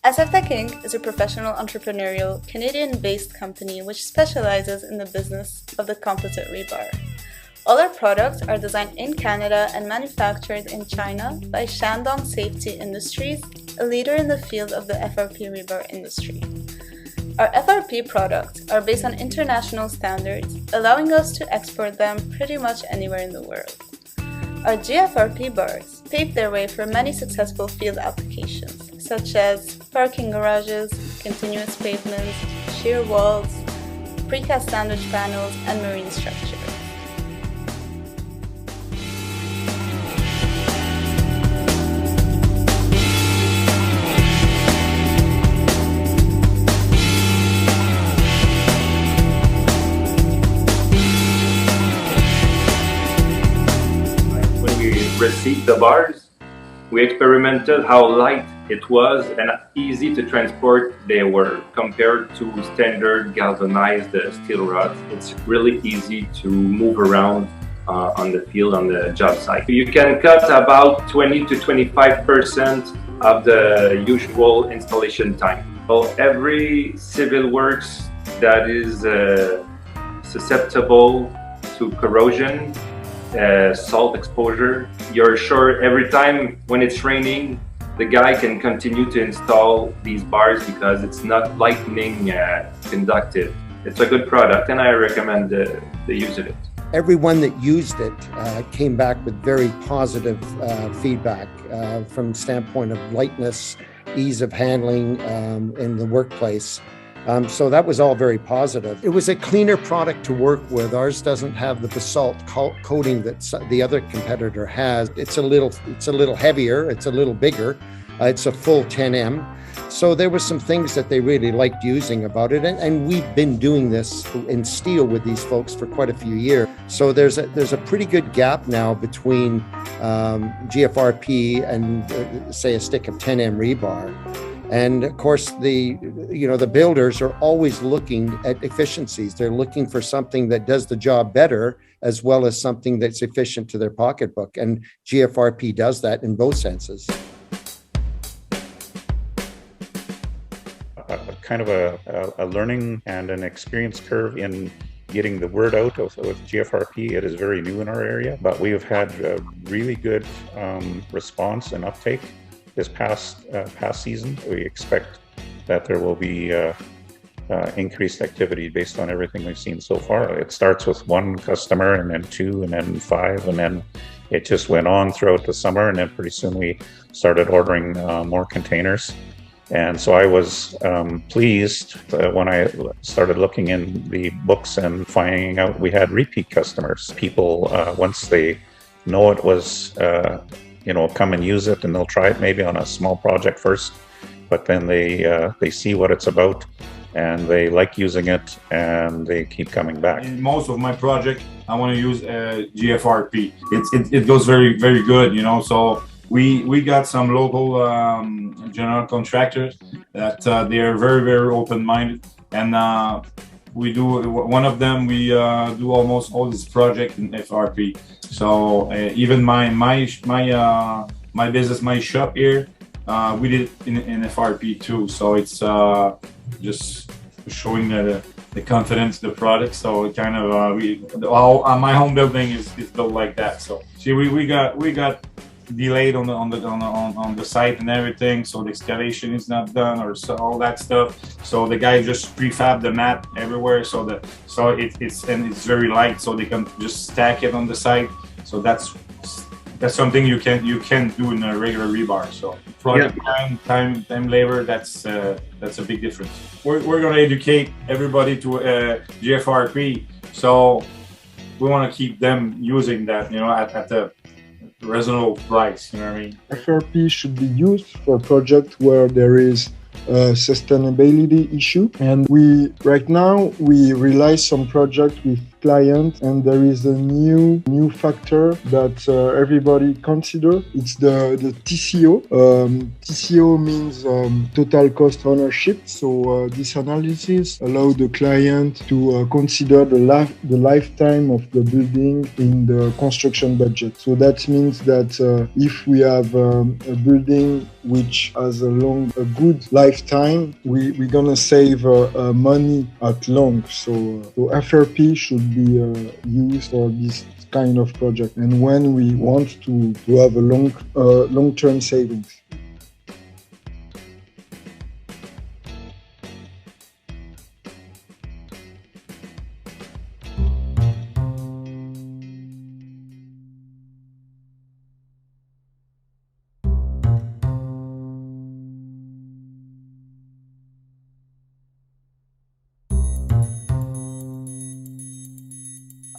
SFTech Inc. is a professional entrepreneurial Canadian-based company which specializes in the business of the composite rebar. All our products are designed in Canada and manufactured in China by Shandong Safety Industries, a leader in the field of the FRP rebar industry. Our FRP products are based on international standards, allowing us to export them pretty much anywhere in the world. Our GFRP bars paved their way for many successful field applications, such as parking garages, continuous pavements, shear walls, precast sandwich panels, and marine structures. Received the bars, we experimented how light it was and easy to transport they were compared to standard galvanized steel rods. It's really easy to move around on the field, on the job site. You can cut about 20 to 25% of the usual installation time. So every civil works that is susceptible to corrosion, salt exposure, you're sure every time when it's raining, the guy can continue to install these bars because it's not lightning conductive. It's a good product and I recommend the use of it. Everyone that used it came back with very positive feedback from the standpoint of lightness, ease of handling in the workplace. So that was all very positive. It was a cleaner product to work with. Ours doesn't have the basalt coating that the other competitor has. It's a little heavier, it's a little bigger. It's a full 10M. So there were some things that they really liked using about it. And we've been doing this in steel with these folks for quite a few years. So there's a pretty good gap now between GFRP and say a stick of 10M rebar. And of course, the builders are always looking at efficiencies. They're looking for something that does the job better, as well as something that's efficient to their pocketbook. And GFRP does that in both senses. Kind of a learning and an experience curve in getting the word out with GFRP. It is very new in our area, but we have had a really good response and uptake. This past season, we expect that there will be increased activity based on everything we've seen so far. It starts with one customer and then two and then five, and then it just went on throughout the summer, and then pretty soon we started ordering more containers. And so I was pleased when I started looking in the books and finding out we had repeat customers. People, once they know it was come and use it, and they'll try it maybe on a small project first, but then they see what it's about and they like using it and they keep coming back. In most of my project, I want to use GFRP. It goes very, very good, so we got some local general contractors that they are very, very open-minded, and we do one of them. We do almost all this project in FRP. So even my business, my shop here, we did it in FRP too. So it's just showing the confidence, the product. So it kind of my home building is built like that. So see, we got delayed on the site and everything, so the excavation is not done, or so all that stuff. So the guy just prefab the mat everywhere, so it's very light, so they can just stack it on the site. So that's something you can do in a regular rebar. So project time, labor, that's a big difference. We're gonna educate everybody to GFRP, so we want to keep them using that, at the reasonable price, what I mean? FRP should be used for a project where there is a sustainability issue, and right now we realize some projects with client, and there is a new factor that everybody consider. It's the TCO. TCO means total cost ownership. So this analysis allows the client to consider the lifetime of the building in the construction budget. So that means that if we have a building which has a good lifetime, we're gonna save money at long. So FRP should be used for this kind of project, and when we want to have a long-term savings.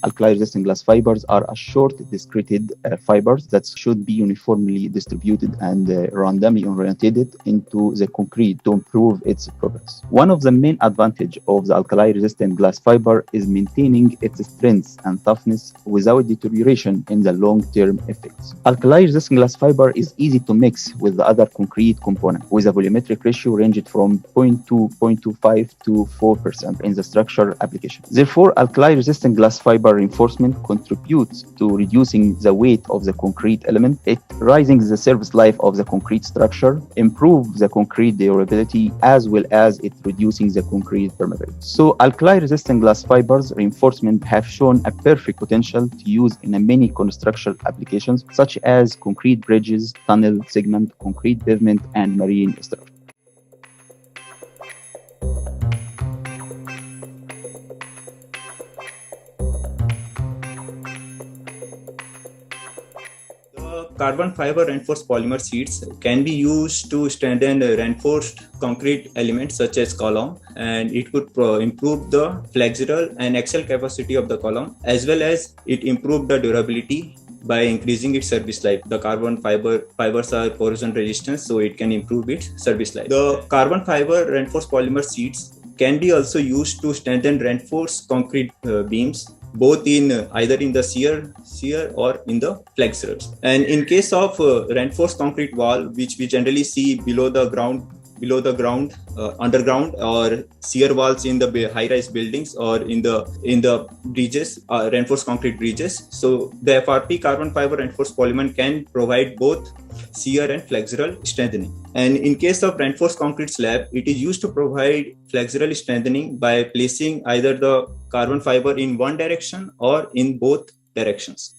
Alkali-resistant glass fibers are a short, discreted fibers that should be uniformly distributed and randomly oriented into the concrete to improve its properties. One of the main advantages of the alkali-resistant glass fiber is maintaining its strength and toughness without deterioration in the long-term effects. Alkali-resistant glass fiber is easy to mix with the other concrete components, with a volumetric ratio ranged from 0.25 to 4% in the structure application. Therefore, alkali-resistant glass fiber reinforcement contributes to reducing the weight of the concrete element, it raising the service life of the concrete structure, improve the concrete durability, as well as it reducing the concrete permeability. So alkali-resistant glass fibers reinforcement have shown a perfect potential to use in many construction applications, such as concrete bridges, tunnel segment, concrete pavement, and marine structure. Carbon fiber reinforced polymer sheets can be used to strengthen reinforced concrete elements such as column, and it could improve the flexural and axial capacity of the column, as well as it improved the durability by increasing its service life. The carbon fibers are corrosion resistant, so it can improve its service life. The carbon fiber reinforced polymer sheets can be also used to strengthen reinforced concrete beams, both in either in the shear or in the flexurals. And in case of reinforced concrete wall, which we generally see below the ground, underground, or shear walls in the high-rise buildings or in the bridges, reinforced concrete bridges. So the FRP carbon fiber reinforced polymer can provide both shear and flexural strengthening. And in case of reinforced concrete slab, it is used to provide flexural strengthening by placing either the carbon fiber in one direction or in both directions.